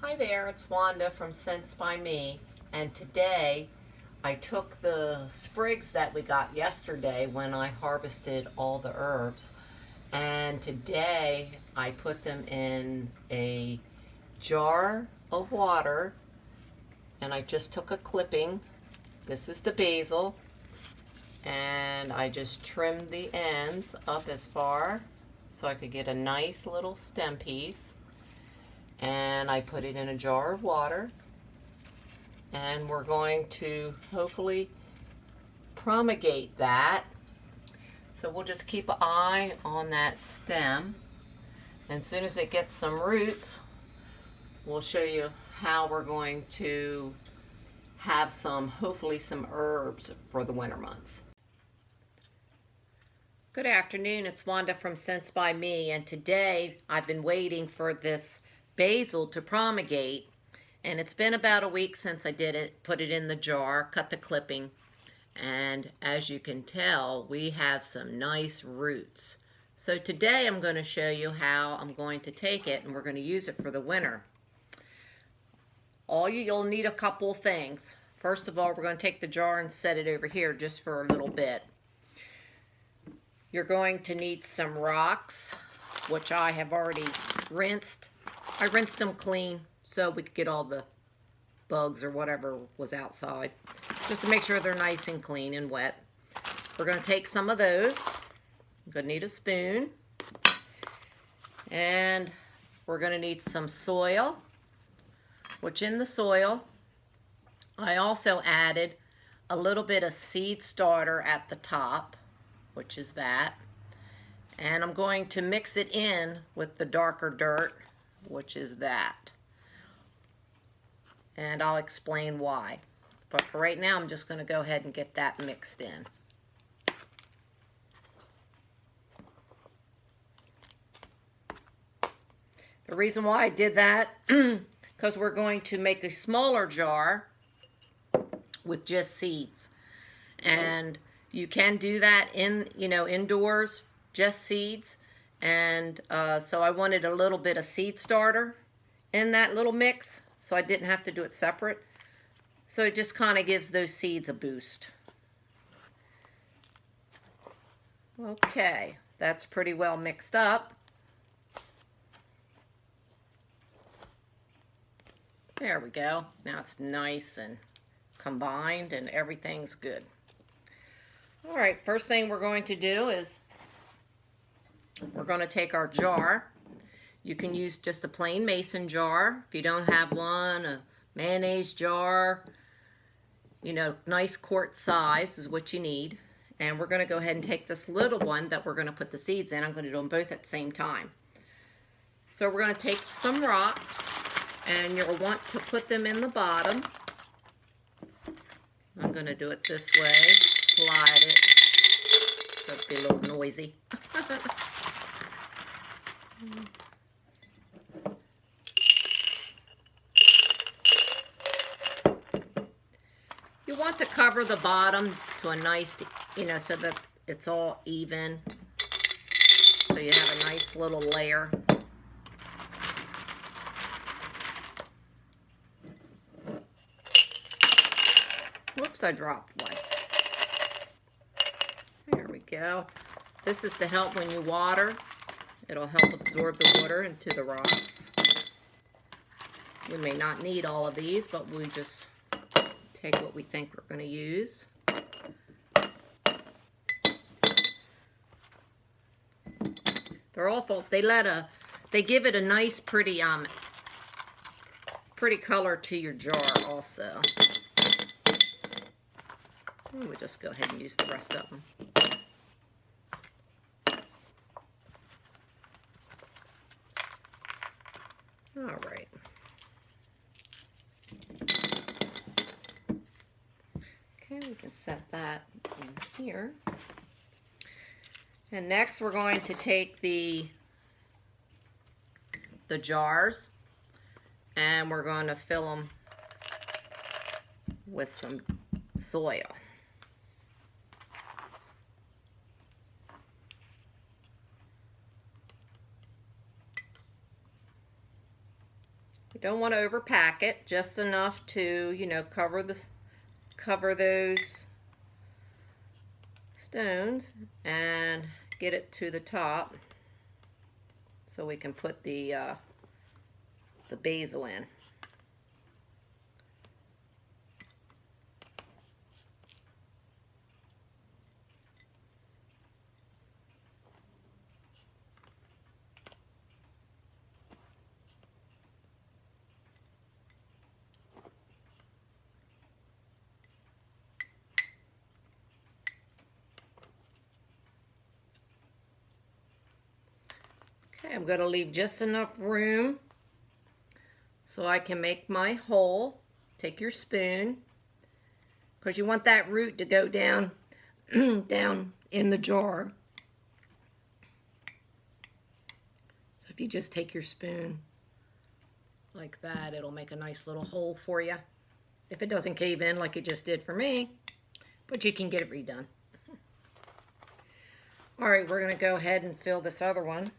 Hi there, it's Wanda from Sense by Me, and today I took the sprigs that we got yesterday when I harvested all the herbs, and today I put them in a jar of water, and I just took a clipping. This is the basil, and I just trimmed the ends up as far so I could get a nice little stem piece. And I put it in a jar of water, and we're going to hopefully propagate that. So we'll just keep an eye on that stem, and as soon as it gets some roots, we'll show you how we're going to have hopefully some herbs for the winter months. Good afternoon, it's Wanda from Sense by Me, and today I've been waiting for this basil to propagate, and it's been about a week since I did it. Put it in the jar, cut the clipping, and as you can tell, we have some nice roots. So today I'm going to show you how I'm going to take it and we're going to use it for the winter. You'll need a couple of things. First of all, we're going to take the jar and set it over here just for a little bit. You're going to need some rocks, which I have already rinsed. I rinsed them clean so we could get all the bugs or whatever was outside, just to make sure they're nice and clean and wet. We're going to take some of those. I'm going to need a spoon. And we're going to need some soil, which in the soil, I also added a little bit of seed starter at the top, which is that. And I'm going to mix it in with the darker dirt, which is that. And I'll explain why. But for right now, I'm just going to go ahead and get that mixed in. The reason why I did that, because we're going to make a smaller jar with just seeds. And you can do that indoors, just seeds. And so I wanted a little bit of seed starter in that little mix, so I didn't have to do it separate. So it just kind of gives those seeds a boost. Okay, that's pretty well mixed up. There we go. Now it's nice and combined and everything's good. All right, first thing we're going to do is we're going to take our jar. You can use just a plain mason jar. If you don't have one, a mayonnaise jar, nice quart size is what you need. And we're going to go ahead and take this little one that we're going to put the seeds in. I'm going to do them both at the same time. So we're going to take some rocks, and you'll want to put them in the bottom. I'm going to do it this way, slide it, so it'll be a little noisy. You want to cover the bottom to a nice, so that it's all even, so you have a nice little layer. Whoops, I dropped one. There we go. This is to help when you water. It'll help absorb the water into the rocks. We may not need all of these, but we just take what we think we're going to use. They're awful. They give it a nice, pretty color to your jar also. We'll just go ahead and use the rest of them. All right. Okay, we can set that in here. And next we're going to take the jars, and we're going to fill them with some soil. You don't want to overpack it, just enough to, you know, cover those stones and get it to the top so we can put the basil in. Okay, I'm going to leave just enough room so I can make my hole. Take your spoon, because you want that root to go down down in the jar. So if you just take your spoon like that, it'll make a nice little hole for you. If it doesn't cave in like it just did for me, but you can get it redone. All right, we're going to go ahead and fill this other one.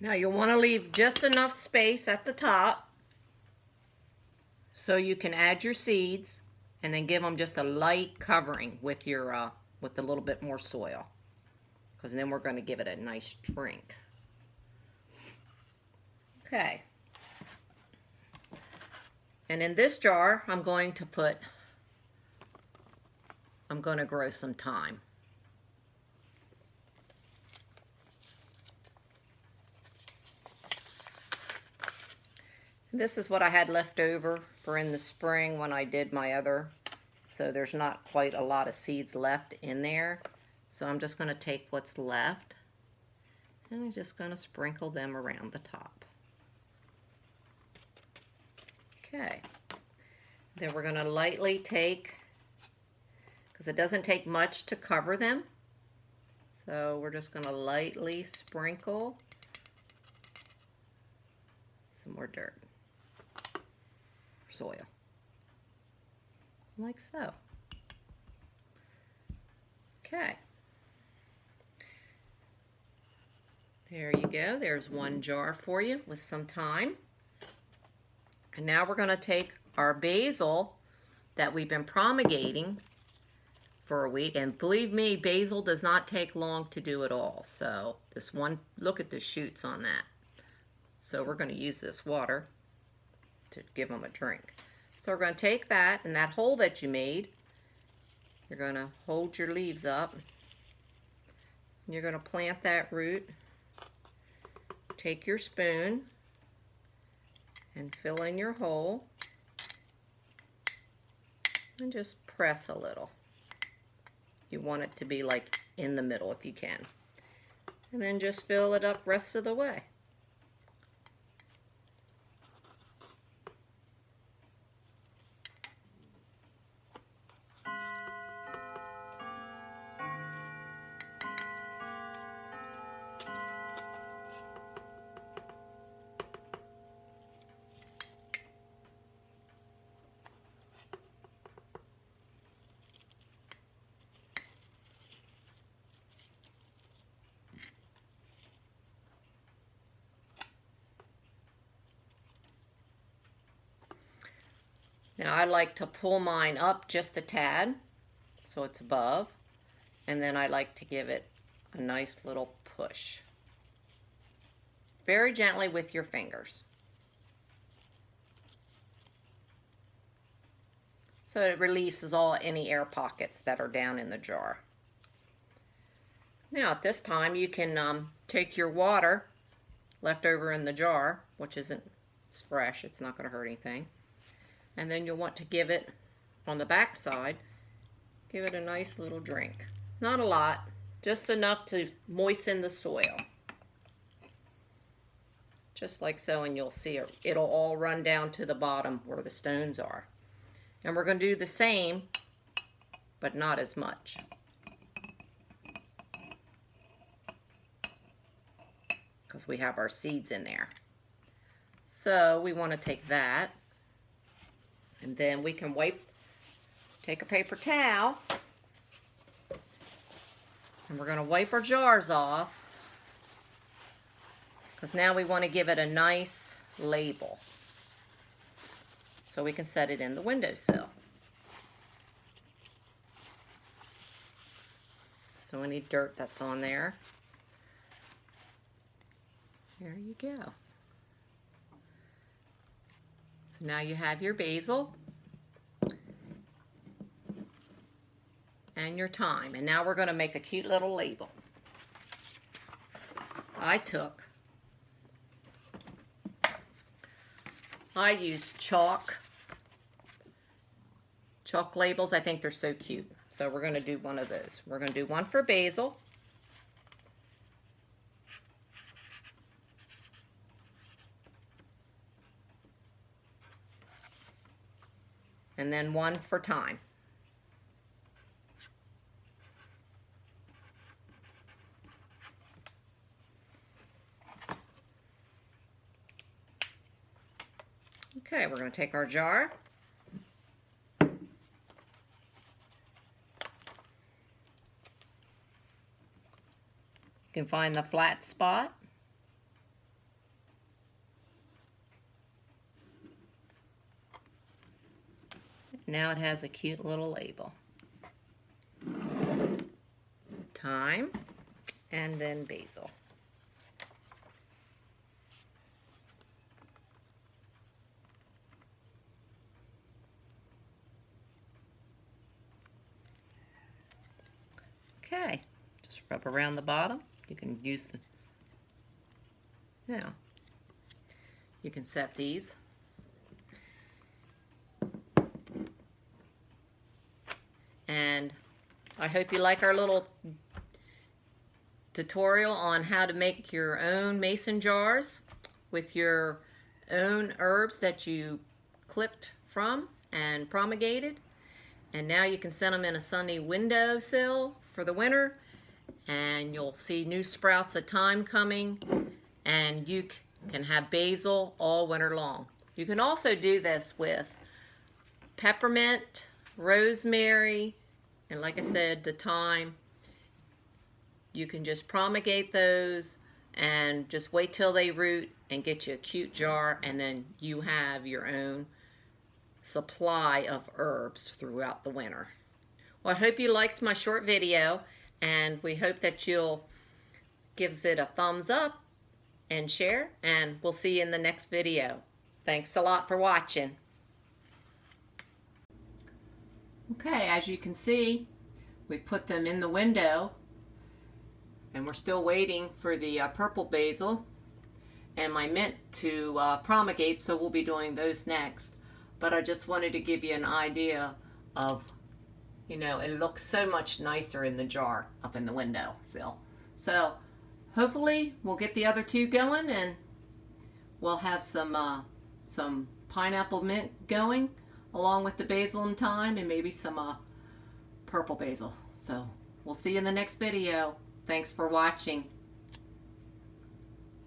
Now you'll want to leave just enough space at the top so you can add your seeds, and then give them just a light covering with your with a little bit more soil, because then we're going to give it a nice drink. Okay. And in this jar, I'm going to grow some thyme. This is what I had left over for in the spring when I did my other. So there's not quite a lot of seeds left in there. So I'm just going to take what's left and I'm just going to sprinkle them around the top. Okay. Then we're going to lightly take, because it doesn't take much to cover them. So we're just going to lightly sprinkle some more dirt. Soil, like so. Okay, there you go. There's one jar for you with some thyme. And now we're going to take our basil that we've been propagating for a week, and believe me, basil does not take long to do it all. So this one, look at the shoots on that. So we're going to use this water to give them a drink. So we're going to take that, and that hole that you made, you're going to hold your leaves up, and you're going to plant that root. Take your spoon and fill in your hole, and just press a little. You want it to be like in the middle if you can. And then just fill it up rest of the way. Now I like to pull mine up just a tad so it's above, and then I like to give it a nice little push. Very gently with your fingers. So it releases any air pockets that are down in the jar. Now at this time you can take your water left over in the jar, which it's fresh, it's not going to hurt anything. And then you'll want to give it, on the back side, give it a nice little drink. Not a lot, just enough to moisten the soil. Just like so, and you'll see it'll all run down to the bottom where the stones are. And we're going to do the same, but not as much. Because we have our seeds in there. So we want to take that, and then we can take a paper towel, and we're going to wipe our jars off, because now we want to give it a nice label so we can set it in the windowsill. So any dirt that's on there, there you go. So now you have your basil and your thyme, and now we're going to make a cute little label. I use chalk labels. I think they're so cute. So we're going to do one of those. We're going to do one for basil. And then one for thyme. Okay, we're going to take our jar. You can find the flat spot. Now it has a cute little label. Thyme and then basil. Okay, just rub around the bottom. You can use now you can set these. And I hope you like our little tutorial on how to make your own mason jars with your own herbs that you clipped from and propagated. And now you can set them in a sunny windowsill for the winter, and you'll see new sprouts of thyme coming, and you can have basil all winter long. You can also do this with peppermint, rosemary, and like I said, the thyme. You can just propagate those and just wait till they root and get you a cute jar, and then you have your own supply of herbs throughout the winter. Well, I hope you liked my short video, and we hope that you'll give it a thumbs up and share, and we'll see you in the next video. Thanks a lot for watching. Okay, as you can see, we put them in the window, and we're still waiting for the purple basil and my mint to propagate, so we'll be doing those next. But I just wanted to give you an idea of, you know, it looks so much nicer in the jar up in the windowsill. So hopefully we'll get the other two going, and we'll have some pineapple mint going along with the basil and thyme, and maybe some purple basil. So we'll see you in the next video. Thanks for watching.